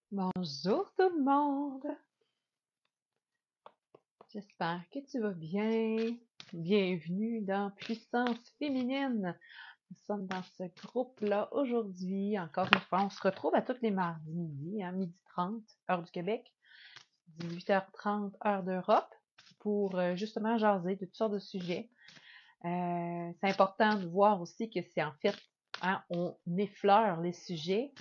Bonjour tout le monde. J'espère que tu vas bien. Bienvenue dans Puissance féminine. Nous sommes dans ce groupe-là aujourd'hui. Encore une fois, on se retrouve à tous les mardis midi, midi 30, heure du Québec, 18h30, heure d'Europe, pour justement jaser de toutes sortes de sujets. C'est important de voir aussi que c'est en fait, on effleure les sujets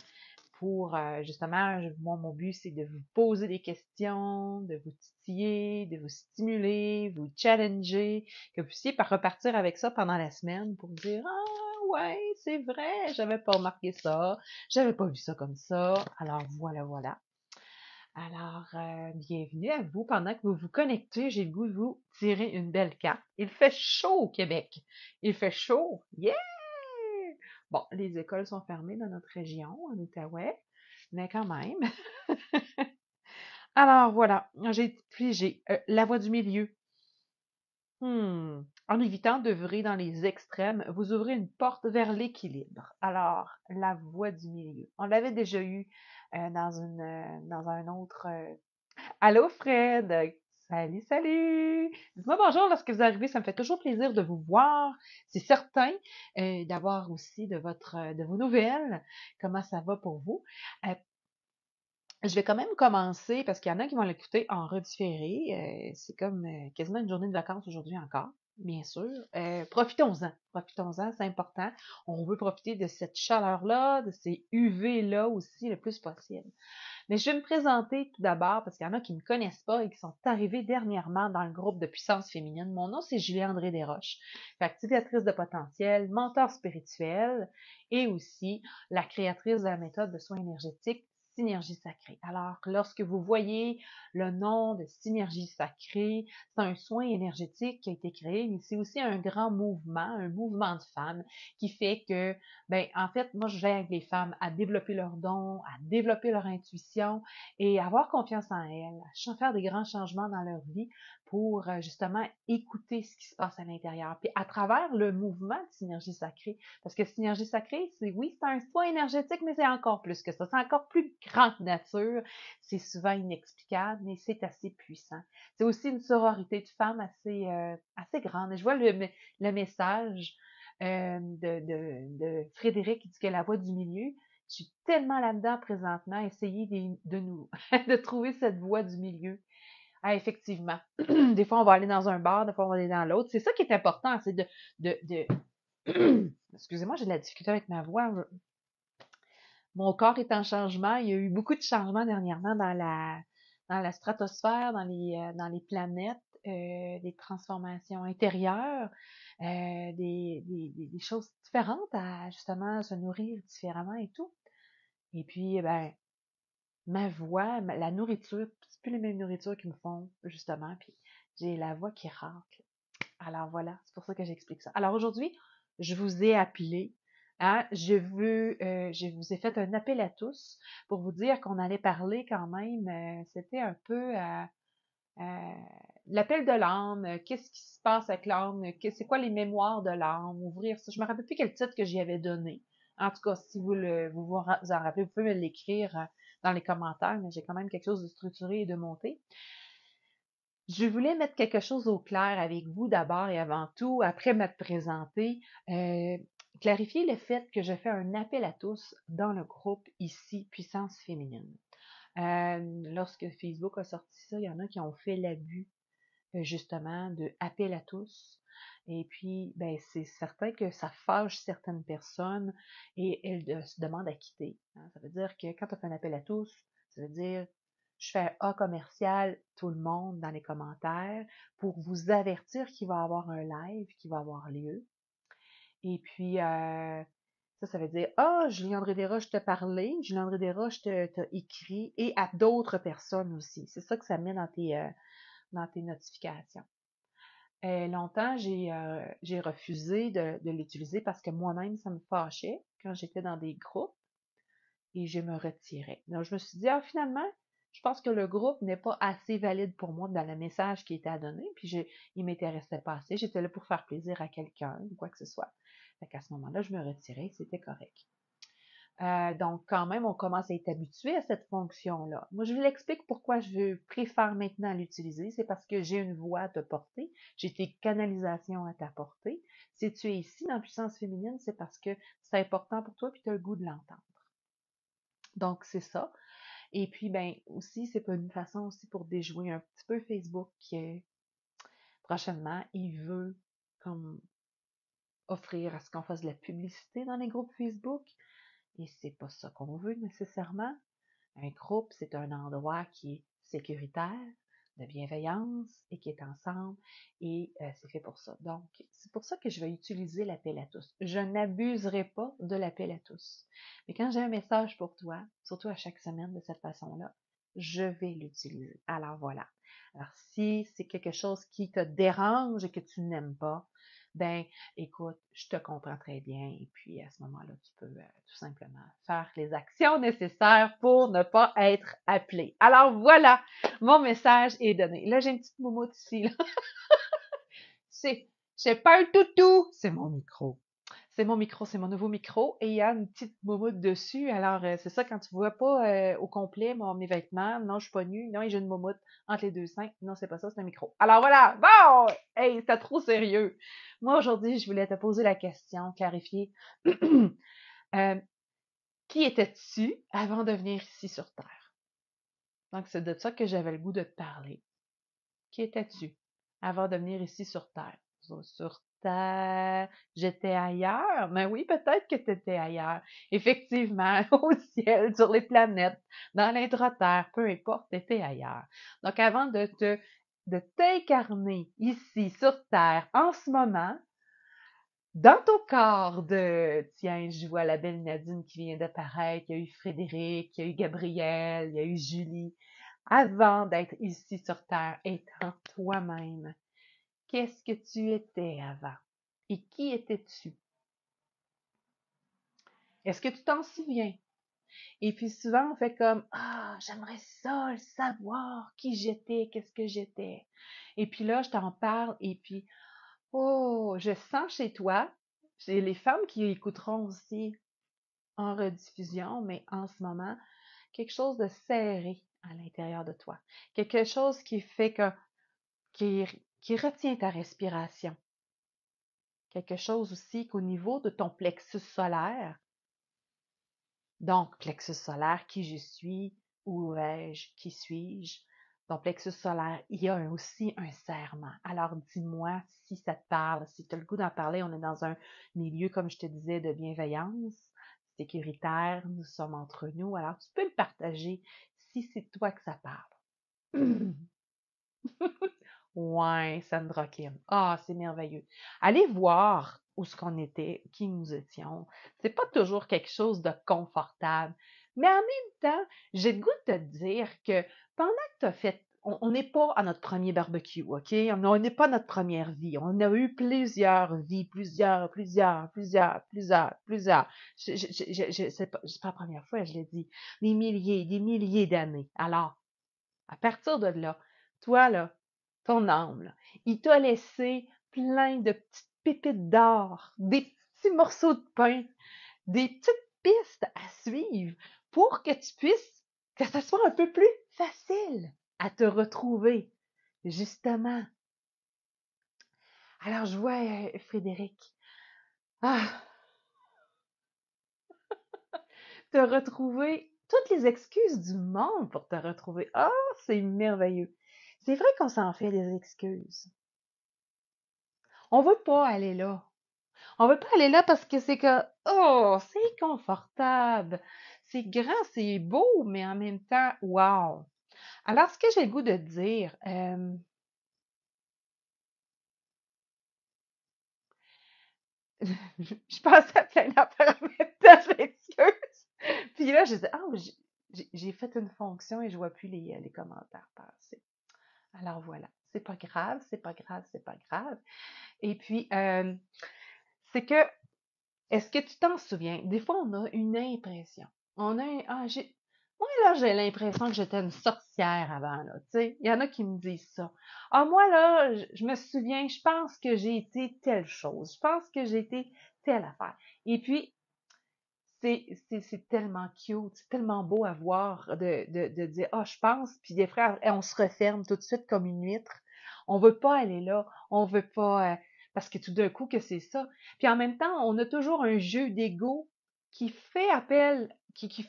pour justement, moi, mon but, c'est de vous poser des questions, de vous titiller, de vous stimuler, vous challenger, que vous puissiez repartir avec ça pendant la semaine pour dire ah ouais, c'est vrai, j'avais pas remarqué ça, j'avais pas vu ça comme ça. Alors voilà, voilà. Alors, bienvenue à vous. Pendant que vous vous connectez, j'ai le goût de vous tirer une belle carte. Il fait chaud au Québec. Il fait chaud. Yeah! Bon, les écoles sont fermées dans notre région, en Outaouais, mais quand même. Alors voilà, j'ai figé la voie du milieu. En évitant d'œuvrer dans les extrêmes, vous ouvrez une porte vers l'équilibre. Alors, la voie du milieu. On l'avait déjà eu dans un autre. Allô Fred! Salut, salut! Dites-moi bonjour lorsque vous arrivez, ça me fait toujours plaisir de vous voir. C'est certain d'avoir aussi de vos nouvelles. Comment ça va pour vous? Euh, je vais quand même commencer parce qu'il y en a qui vont l'écouter en redifféré. C'est comme quasiment une journée de vacances aujourd'hui encore, bien sûr. Profitons-en, profitons-en, c'est important. On veut profiter de cette chaleur-là, de ces UV-là aussi le plus possible. Mais je vais me présenter tout d'abord parce qu'il y en a qui ne me connaissent pas et qui sont arrivés dernièrement dans le groupe de puissance féminine. Mon nom, c'est Julie André Desroches, activatrice de potentiel, mentor spirituel et aussi la créatrice de la méthode de soins énergétiques Synergie sacrée. Alors, lorsque vous voyez le nom de Synergie sacrée, c'est un soin énergétique qui a été créé, mais c'est aussi un mouvement de femmes qui fait que en fait, moi, je j'aide les femmes à développer leurs dons, à développer leur intuition et à avoir confiance en elles, à faire des grands changements dans leur vie pour justement écouter ce qui se passe à l'intérieur. Puis à travers le mouvement de synergie sacrée, parce que synergie sacrée, c'est oui, c'est un soin énergétique, mais c'est encore plus que ça. C'est encore plus grand que nature. C'est souvent inexplicable, mais c'est assez puissant. C'est aussi une sororité de femmes assez grande. Et je vois le message de Frédéric qui dit que la voie du milieu, je suis tellement là-dedans présentement, essayer de nous, de trouver cette voie du milieu. Ah, effectivement. Des fois, on va aller dans un bar, des fois, on va aller dans l'autre. C'est ça qui est important, c'est excusez-moi, j'ai de la difficulté avec ma voix. Mon corps est en changement. Il y a eu beaucoup de changements dernièrement dans la stratosphère, dans les planètes, des transformations intérieures, des choses différentes à justement se nourrir différemment et tout. Et puis, ma voix, la nourriture, c'est plus les mêmes nourritures qui me font, justement. Puis, j'ai la voix qui racle. Alors voilà, c'est pour ça que j'explique ça. Alors aujourd'hui, je vous ai appelé, je vous ai fait un appel à tous pour vous dire qu'on allait parler quand même, c'était un peu euh, l'appel de l'âme, qu'est-ce qui se passe avec l'âme, c'est quoi les mémoires de l'âme, ouvrir ça. Je me rappelle plus quel titre que j'y avais donné. En tout cas, si vous en rappelez, vous pouvez me l'écrire dans les commentaires, mais j'ai quand même quelque chose de structuré et de monté. Je voulais mettre quelque chose au clair avec vous d'abord et avant tout, après m'être présenté, clarifier le fait que je fais un appel à tous dans le groupe ici, Puissance féminine. Lorsque Facebook a sorti ça, il y en a qui ont fait l'abus justement de appel à tous. Et puis, c'est certain que ça fâche certaines personnes et elles se demandent à quitter. Ça veut dire que quand on fait un appel à tous, ça veut dire je fais un A commercial tout le monde dans les commentaires pour vous avertir qu'il va y avoir un live qui va avoir lieu. Et puis, ça veut dire ah, Julien André Desroches t'a parlé, Julien André Desroches t'a écrit et à d'autres personnes aussi. C'est ça que ça met dans tes notifications. Longtemps, j'ai refusé de l'utiliser parce que moi-même, ça me fâchait quand j'étais dans des groupes et je me retirais. Donc, je me suis dit, ah, finalement, je pense que le groupe n'est pas assez valide pour moi dans le message qui était à donner, puis il m'intéressait pas assez. J'étais là pour faire plaisir à quelqu'un ou quoi que ce soit. Fait qu'à ce moment-là, je me retirais, c'était correct. Donc, quand même, on commence à être habitué à cette fonction-là. Moi, je vous l'explique pourquoi je préfère maintenant l'utiliser. C'est parce que j'ai une voix à te porter, j'ai tes canalisations à t'apporter. Si tu es ici dans la puissance féminine, c'est parce que c'est important pour toi et tu as le goût de l'entendre. Donc, c'est ça. Et puis, ben, aussi, c'est pas une façon aussi pour déjouer un petit peu Facebook qui, prochainement, il veut comme offrir à ce qu'on fasse de la publicité dans les groupes Facebook. Et c'est pas ça qu'on veut nécessairement. Un groupe, c'est un endroit qui est sécuritaire, de bienveillance et qui est ensemble et c'est fait pour ça. Donc, c'est pour ça que je vais utiliser l'appel à tous. Je n'abuserai pas de l'appel à tous. Mais quand j'ai un message pour toi, surtout à chaque semaine de cette façon-là, je vais l'utiliser. Alors voilà. Alors si c'est quelque chose qui te dérange et que tu n'aimes pas, ben écoute, je te comprends très bien et puis à ce moment-là, tu peux tout simplement faire les actions nécessaires pour ne pas être appelé. Alors voilà, mon message est donné. Là, j'ai une petite moumoute ici. Là. C'est pas un toutou, c'est mon micro. C'est mon micro, c'est mon nouveau micro et il y a une petite moumoute dessus. Alors, c'est ça, quand tu vois pas au complet mes vêtements, non, je suis pas nue, non, j'ai une moumoute entre les deux seins. Non, c'est pas ça, c'est un micro. Alors voilà, bon! Hey, c'est trop sérieux. Moi, aujourd'hui, je voulais te poser la question, clarifier. Qui étais-tu avant de venir ici sur Terre? Donc, c'est de ça que j'avais le goût de te parler. Qui étais-tu avant de venir ici sur Terre? Sur Terre, j'étais ailleurs. Mais oui, peut-être que tu étais ailleurs. Effectivement, au ciel, sur les planètes, dans l'intra-terre, peu importe, tu étais ailleurs. Donc, avant de t'incarner ici sur Terre en ce moment, dans ton corps tiens, je vois la belle Nadine qui vient d'apparaître, il y a eu Frédéric, il y a eu Gabriel, il y a eu Julie. Avant d'être ici sur Terre, étant toi-même, qu'est-ce que tu étais avant? Et qui étais-tu? Est-ce que tu t'en souviens? Et puis souvent, on fait comme, ah, j'aimerais ça, le savoir qui j'étais, qu'est-ce que j'étais. Et puis là, je t'en parle et puis, oh, je sens chez toi, chez les femmes qui écouteront aussi en rediffusion, mais en ce moment, quelque chose de serré à l'intérieur de toi. Quelque chose qui fait que, qui, qui retient ta respiration. Quelque chose aussi qu'au niveau de ton plexus solaire, donc plexus solaire, qui je suis, où vais-je, qui suis-je, ton plexus solaire, il y a aussi un serment. Alors dis-moi si ça te parle, si tu as le goût d'en parler, on est dans un milieu, comme je te disais, de bienveillance, sécuritaire, nous sommes entre nous, alors tu peux le partager si c'est toi que ça parle. Ouais, Sandra Kim. Ah, c'est merveilleux. Allez voir où ce qu'on était, qui nous étions. C'est pas toujours quelque chose de confortable. Mais en même temps, j'ai le goût de te dire que pendant que tu as fait, on n'est pas à notre premier barbecue, OK? On n'est pas à notre première vie. On a eu plusieurs vies, plusieurs. C'est pas la première fois, je l'ai dit. Des milliers d'années. Alors, à partir de là, toi, là, ton âme, là, il t'a laissé plein de petites pépites d'or, des petits morceaux de pain, des petites pistes à suivre pour que tu puisses, que ça soit un peu plus facile à te retrouver, justement. Alors, je vois Frédéric. Ah, te retrouver, toutes les excuses du monde pour te retrouver. Ah, c'est merveilleux. C'est vrai qu'on s'en fait des excuses. On veut pas aller là. On veut pas aller là parce que c'est que, oh, c'est confortable. C'est grand, c'est beau, mais en même temps, wow. Alors, ce que j'ai le goût de dire, je pensais à plein d'affaires en même temps, je m'excuse. Puis là, je disais, oh, j'ai fait une fonction et je vois plus les commentaires passer. Alors voilà, c'est pas grave, c'est pas grave, c'est pas grave. Et puis, c'est que, est-ce que tu t'en souviens? Des fois, on a une impression. On a moi, là, j'ai l'impression que j'étais une sorcière avant, là, tu sais. Il y en a qui me disent ça. Ah, moi, là, je me souviens, je pense que j'ai été telle chose. Je pense que j'ai été telle affaire. Et puis, c'est tellement cute, c'est tellement beau à voir de dire, ah, je pense, puis des fois, on se referme tout de suite comme une huître. On veut pas aller là, on veut pas, parce que tout d'un coup que c'est ça. Puis en même temps, on a toujours un jeu d'ego qui fait appel, qui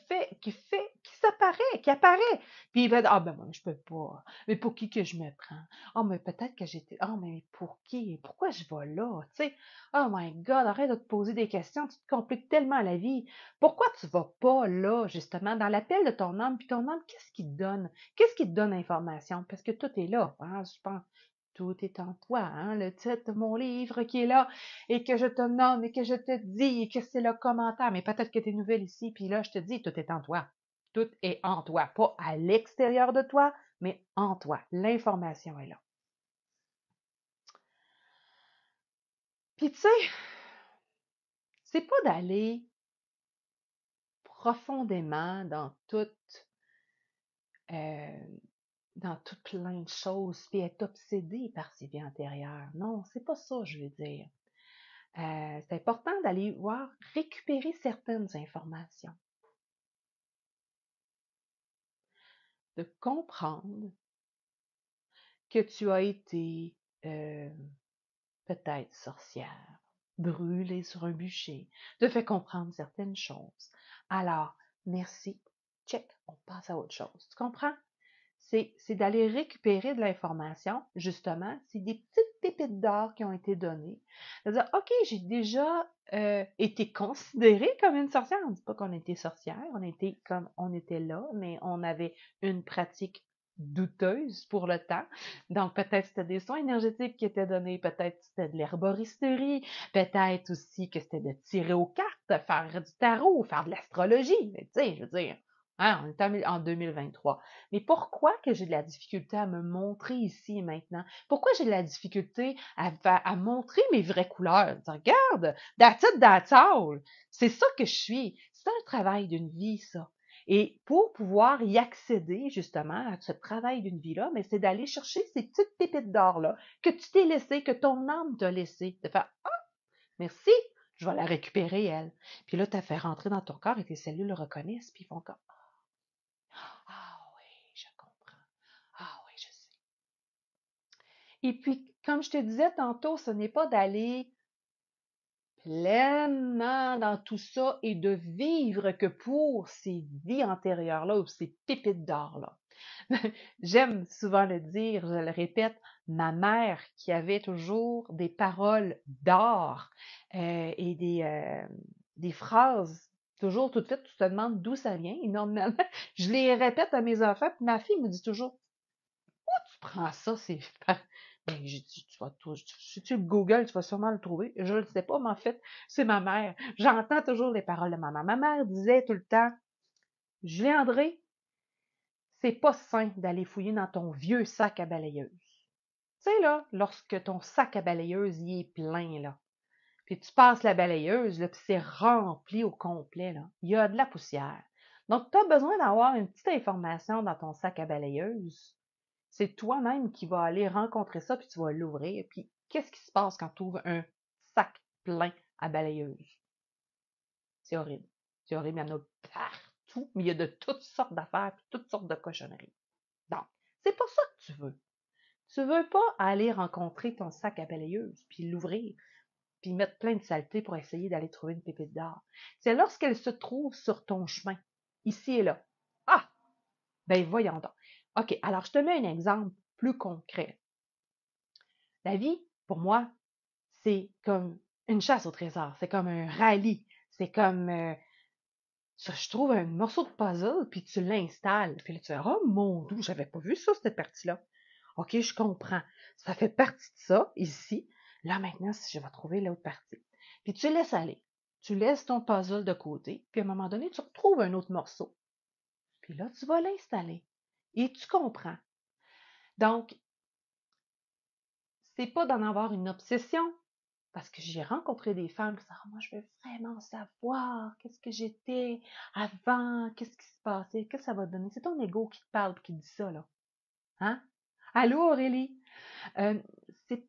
apparaît. Puis il va dire, ah ben moi, je peux pas. Mais pour qui que je me prends? Ah, mais peut-être que j'étais, ah, mais pour qui? Pourquoi je vais là? Tu sais, oh my God, arrête de te poser des questions, tu te compliques tellement la vie. Pourquoi tu vas pas là, justement, dans l'appel de ton âme, puis ton âme, qu'est-ce qui te donne? Qu'est-ce qui te donne l'information? Parce que tout est là, hein, je pense. Tout est en toi, hein, le titre de mon livre qui est là, et que je te nomme, et que je te dis, et que c'est le commentaire. Mais peut-être que tu es nouvelle ici, puis là, je te dis, tout est en toi. Tout est en toi, pas à l'extérieur de toi, mais en toi. L'information est là. Puis tu sais, c'est pas d'aller profondément euh, dans tout plein de choses, puis être obsédé par ses vies antérieures. Non, c'est pas ça, je veux dire. C'est important d'aller voir, récupérer certaines informations, de comprendre que tu as été euh, peut-être sorcière, brûlée sur un bûcher, te fait comprendre certaines choses. Alors, merci, check, on passe à autre chose. Tu comprends? C'est d'aller récupérer de l'information, justement, c'est des petites pépites d'or qui ont été données. C'est-à-dire, OK, j'ai déjà été considérée comme une sorcière. On ne dit pas qu'on était sorcière, on était comme on était là, mais on avait une pratique douteuse pour le temps. Donc, peut-être c'était des soins énergétiques qui étaient donnés, peut-être c'était de l'herboristerie, peut-être aussi que c'était de tirer aux cartes, faire du tarot, faire de l'astrologie. Mais tu sais, je veux dire, hein, on est en 2023. Mais pourquoi que j'ai de la difficulté à me montrer ici et maintenant? Pourquoi j'ai de la difficulté à montrer mes vraies couleurs? Regarde, that's it, that's all. C'est ça que je suis. C'est un travail d'une vie, ça. Et pour pouvoir y accéder, justement, à ce travail d'une vie-là, mais c'est d'aller chercher ces petites pépites d'or-là que tu t'es laissé, que ton âme t'a laissé. De faire, ah, merci, je vais la récupérer, elle. Puis là, tu as fait rentrer dans ton corps et tes cellules le reconnaissent, puis ils font comme, ah oui, je comprends. Ah oui, je sais. Et puis, comme je te disais tantôt, ce n'est pas d'aller pleinement dans tout ça et de vivre que pour ces vies antérieures-là ou ces pépites d'or-là. J'aime souvent le dire, je le répète, ma mère qui avait toujours des paroles d'or et des phrases. Toujours tout de suite, tu te demandes d'où ça vient. Et normalement, je les répète à mes enfants, puis ma fille me dit toujours, tu prends ça, c'est ben, j'ai dit, si tu le Google, tu vas sûrement le trouver. Je ne le sais pas, mais en fait, c'est ma mère. J'entends toujours les paroles de ma mère. Ma mère disait tout le temps, Julie André, c'est pas sain d'aller fouiller dans ton vieux sac à balayeuse. Tu sais, là, lorsque ton sac à balayeuse y est plein, là, puis tu passes la balayeuse, là, puis c'est rempli au complet, là, il y a de la poussière. Donc, tu as besoin d'avoir une petite information dans ton sac à balayeuse. C'est toi-même qui vas aller rencontrer ça, puis tu vas l'ouvrir. Puis, qu'est-ce qui se passe quand tu ouvres un sac plein à balayeuse? C'est horrible. C'est horrible, il y en a partout, mais il y a de toutes sortes d'affaires, puis toutes sortes de cochonneries. Donc, c'est pas ça que tu veux. Tu veux pas aller rencontrer ton sac à balayeuse, puis l'ouvrir, puis mettre plein de saletés pour essayer d'aller trouver une pépite d'or. C'est lorsqu'elle se trouve sur ton chemin, ici et là. Ah! Ben voyons donc. OK, alors je te mets un exemple plus concret. La vie, pour moi, c'est comme une chasse au trésor. C'est comme un rallye. C'est comme, je trouve un morceau de puzzle, puis tu l'installes. Puis là, tu fais, oh mon Dieu, j'avais pas vu ça, cette partie-là. OK, je comprends. Ça fait partie de ça, ici. Là, maintenant, si je vais trouver l'autre partie. Puis tu laisses aller. Tu laisses ton puzzle de côté, puis à un moment donné, tu retrouves un autre morceau. Puis là, tu vas l'installer. Et tu comprends. Donc, c'est pas d'en avoir une obsession, parce que j'ai rencontré des femmes qui disent, ah, moi, je veux vraiment savoir qu'est-ce que j'étais avant, qu'est-ce qui se passait, qu'est-ce que ça va donner. C'est ton ego qui te parle et qui te dit ça, là. Hein? Allô, Aurélie? Euh, c'est,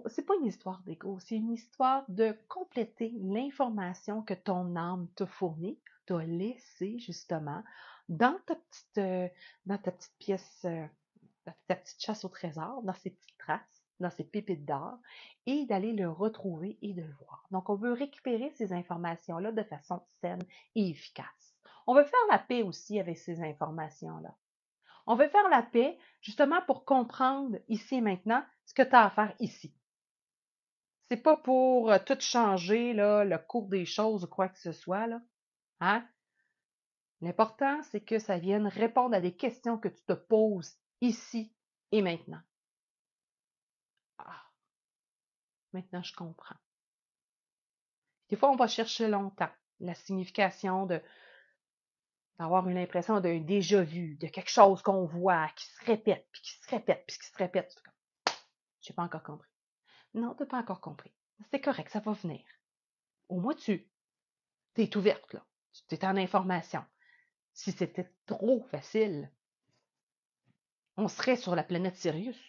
c'est pas une histoire d'ego, c'est une histoire de compléter l'information que ton âme t'a fournie, t'a laissée justement dans dans ta petite pièce, ta petite chasse au trésor, dans ces petites traces, dans ces pépites d'or, et d'aller le retrouver et de le voir. Donc, on veut récupérer ces informations-là de façon saine et efficace. On veut faire la paix aussi avec ces informations-là. On veut faire la paix justement pour comprendre ici et maintenant ce que tu as à faire ici. C'est pas pour tout changer là, le cours des choses ou quoi que ce soit. Là. Hein? L'important, c'est que ça vienne répondre à des questions que tu te poses ici et maintenant. Ah, maintenant je comprends. Des fois, on va chercher longtemps la signification d'avoir une impression d'un déjà vu, de quelque chose qu'on voit, qui se répète, puis qui se répète, puis qui se répète. Je n'ai pas encore compris. Non, tu n'as pas encore compris. C'est correct, ça va venir. Au moins, tu es ouverte, là. Tu es en information. Si c'était trop facile, on serait sur la planète Sirius.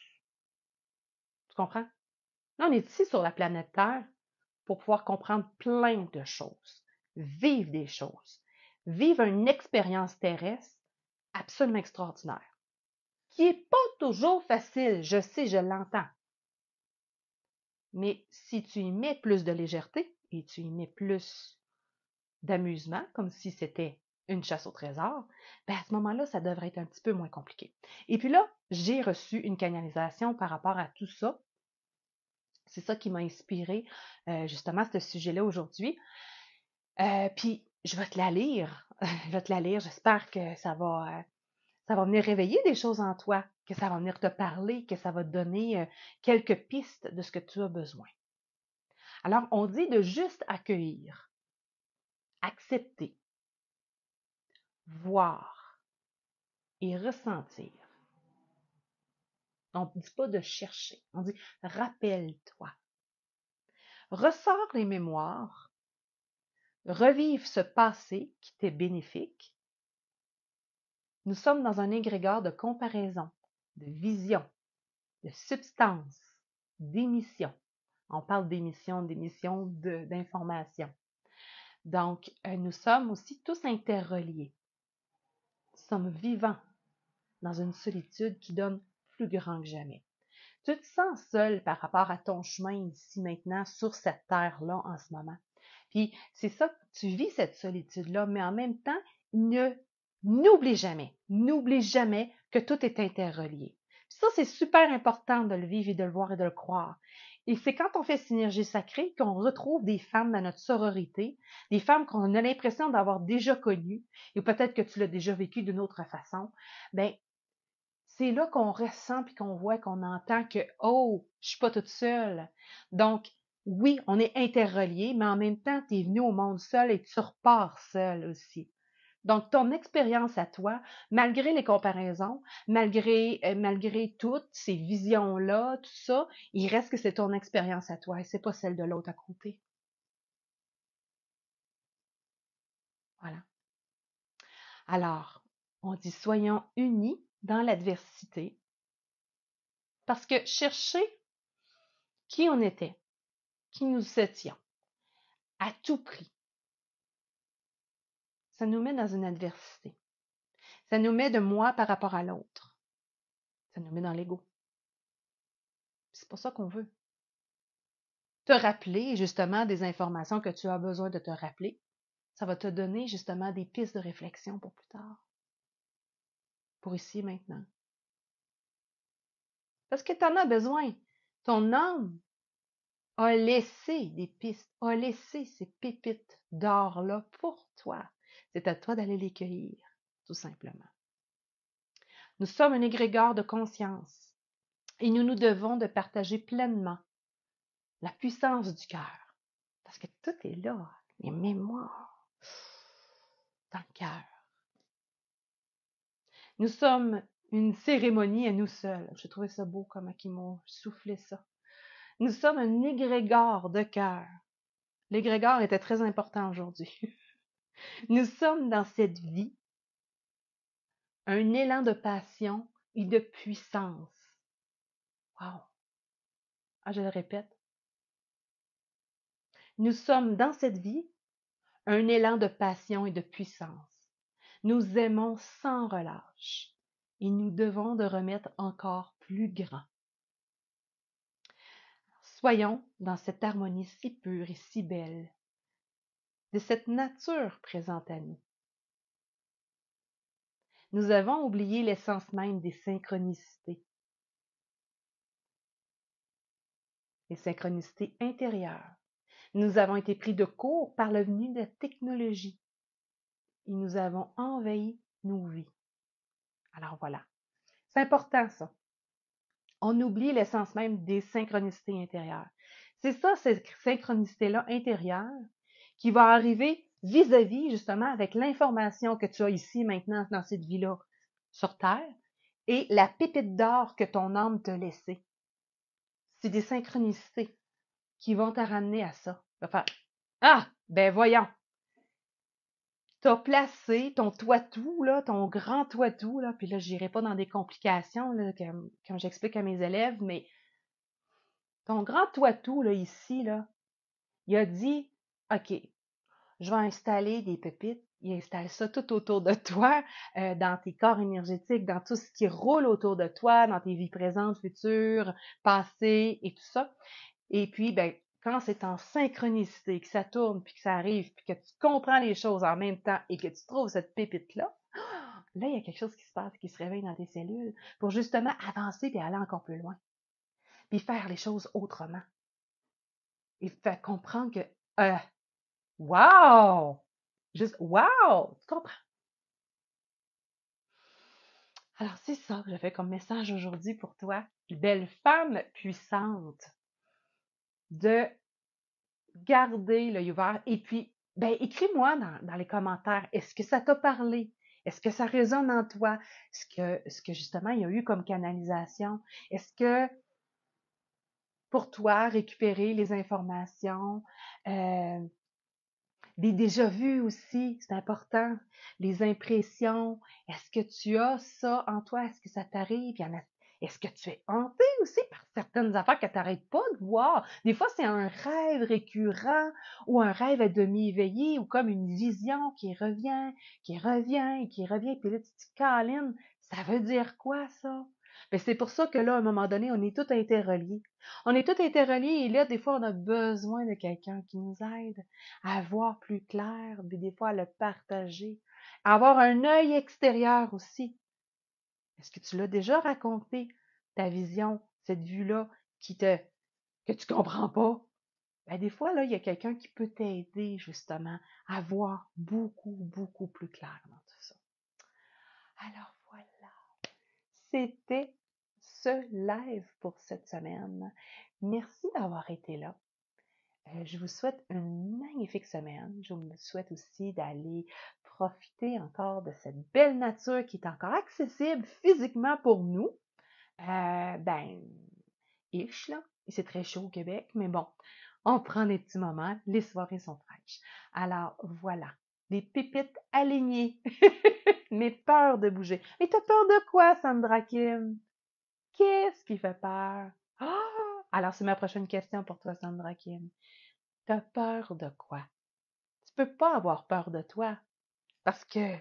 Tu comprends? Là, on est ici sur la planète Terre pour pouvoir comprendre plein de choses, vivre des choses, vivre une expérience terrestre absolument extraordinaire, qui n'est pas toujours facile, je sais, je l'entends. Mais si tu y mets plus de légèreté et tu y mets plus d'amusement, comme si c'était une chasse au trésor, ben à ce moment-là, ça devrait être un petit peu moins compliqué. Et puis là, j'ai reçu une canalisation par rapport à tout ça. C'est ça qui m'a inspiré justement ce sujet-là aujourd'hui. Puis, je vais te la lire. Je vais te la lire. J'espère que ça va venir réveiller des choses en toi, que ça va venir te parler, que ça va te donner quelques pistes de ce que tu as besoin. Alors, on dit de juste accueillir, accepter, voir et ressentir. On ne dit pas de chercher, on dit rappelle-toi. Ressors les mémoires, revive ce passé qui t'est bénéfique. Nous sommes dans un égrégore de comparaison, de vision, de substance, d'émission. On parle d'émission, d'information. Donc, nous sommes aussi tous interreliés. Nous sommes vivants dans une solitude qui donne plus grand que jamais. Tu te sens seul par rapport à ton chemin ici maintenant sur cette terre-là en ce moment. Puis c'est ça, tu vis cette solitude-là, mais en même temps, n'oublie jamais que tout est interrelié. Puis ça, c'est super important de le vivre et de le voir et de le croire. Et c'est quand on fait synergie sacrée qu'on retrouve des femmes dans notre sororité, des femmes qu'on a l'impression d'avoir déjà connues, et peut-être que tu l'as déjà vécu d'une autre façon. Ben, c'est là qu'on ressent puis qu'on voit, qu'on entend que oh, je suis pas toute seule. Donc, oui, on est interreliés, mais en même temps, tu es venu au monde seul et tu repars seul aussi. Donc, ton expérience à toi, malgré les comparaisons, malgré toutes ces visions-là, tout ça, il reste que c'est ton expérience à toi et c'est pas celle de l'autre à côté. Voilà. Alors, on dit soyons unis dans l'adversité parce que chercher qui on était, qui nous étions, à tout prix, ça nous met dans une adversité. Ça nous met de moi par rapport à l'autre. Ça nous met dans l'ego. C'est pour ça qu'on veut. Te rappeler justement des informations que tu as besoin de te rappeler. Ça va te donner justement des pistes de réflexion pour plus tard. Pour ici et maintenant. Parce que tu en as besoin. Ton âme a laissé des pistes, a laissé ces pépites d'or-là pour toi. C'est à toi d'aller les cueillir, tout simplement. Nous sommes un égrégore de conscience et nous nous devons de partager pleinement la puissance du cœur. Parce que tout est là, les mémoires dans le cœur. Nous sommes une cérémonie à nous seuls. J'ai trouvé ça beau comment ils m'ont soufflé ça. Nous sommes un égrégore de cœur. L'égrégore était très important aujourd'hui. Nous sommes dans cette vie un élan de passion et de puissance. Wow! Ah, je le répète. Nous sommes dans cette vie un élan de passion et de puissance. Nous aimons sans relâche et nous devons de remettre encore plus grand. Soyons dans cette harmonie si pure et si belle, de cette nature présente à nous. Nous avons oublié l'essence même des synchronicités, les synchronicités intérieures. Nous avons été pris de court par le venu de la technologie et nous avons envahi nos vies. Alors voilà, c'est important ça. On oublie l'essence même des synchronicités intérieures. C'est ça, cette synchronicité-là intérieure, qui va arriver vis-à-vis, justement, avec l'information que tu as ici, maintenant, dans cette vie-là, sur Terre, et la pépite d'or que ton âme t'a laissée. C'est des synchronicités qui vont te ramener à ça. Tu vas faire, ah, ben voyons, t'as placé ton toi-tout, là, ton grand toi-tout, là, puis là, j'irai pas dans des complications, là, comme j'explique à mes élèves, mais ton grand toi-tout, là, ici, là, il a dit, OK, je vais installer des pépites. Il installe ça tout autour de toi, dans tes corps énergétiques, dans tout ce qui roule autour de toi, dans tes vies présentes, futures, passées et tout ça. Et puis, ben, quand c'est en synchronicité, que ça tourne, puis que ça arrive, puis que tu comprends les choses en même temps et que tu trouves cette pépite-là, là, il y a quelque chose qui se passe, qui se réveille dans tes cellules pour justement avancer et aller encore plus loin, puis faire les choses autrement. Et faire comprendre que, wow! Juste, wow! Tu comprends? Alors, c'est ça que j'avais comme message aujourd'hui pour toi, belle femme puissante, de garder l'œil ouvert. Et puis, ben, écris-moi dans les commentaires, est-ce que ça t'a parlé? Est-ce que ça résonne en toi? Est-ce que justement, il y a eu comme canalisation? Est-ce que pour toi, récupérer les informations, euh, des déjà-vus aussi, c'est important. Les impressions. Est-ce que tu as ça en toi? Est-ce que ça t'arrive? Est-ce que tu es hanté aussi par certaines affaires que tu n'arrêtes pas de voir? Des fois, c'est un rêve récurrent ou un rêve à demi éveillé ou comme une vision qui revient, qui revient et qui revient. Puis là, tu te dis, Caroline, ça veut dire quoi ça? Mais c'est pour ça que là, à un moment donné, on est tous interreliés. On est tous interreliés et là, des fois, on a besoin de quelqu'un qui nous aide à voir plus clair, puis des fois à le partager, à avoir un œil extérieur aussi. Est-ce que tu l'as déjà raconté, ta vision, cette vue-là, que tu comprends pas? Ben, des fois, là, il y a quelqu'un qui peut t'aider, justement, à voir beaucoup, beaucoup plus clair dans tout ça. Alors voilà, c'était ce live pour cette semaine. Merci d'avoir été là. Je vous souhaite une magnifique semaine. Je vous souhaite aussi d'aller profiter encore de cette belle nature qui est encore accessible physiquement pour nous. Ben, ish, là. C'est très chaud au Québec, mais bon, on prend des petits moments. Les soirées sont fraîches. Alors, voilà. Des pépites alignées. Mais peur de bouger. Mais t'as peur de quoi, Sandra Kim? Qu'est-ce qui fait peur? Ah! Alors, c'est ma prochaine question pour toi, Sandra Kim. T'as peur de quoi? Tu peux pas avoir peur de toi parce que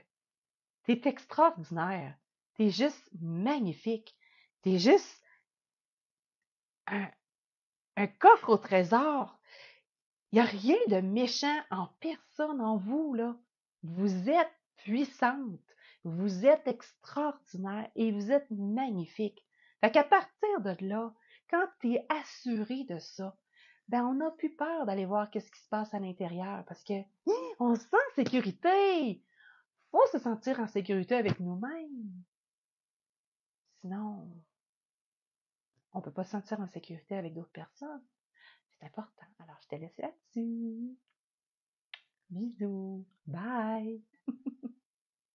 t'es extraordinaire. T'es juste magnifique. T'es juste un, un coffre au trésor. Il n'y a rien de méchant en personne, en vous, là. Vous êtes puissante. Vous êtes extraordinaire et vous êtes magnifique. Fait qu'à partir de là, quand tu es assuré de ça, ben on n'a plus peur d'aller voir qu'est-ce qui se passe à l'intérieur parce que on se sent en sécurité. Faut se sentir en sécurité avec nous-mêmes. Sinon, on peut pas se sentir en sécurité avec d'autres personnes. C'est important. Alors, je te laisse là-dessus. Bisous. Bye.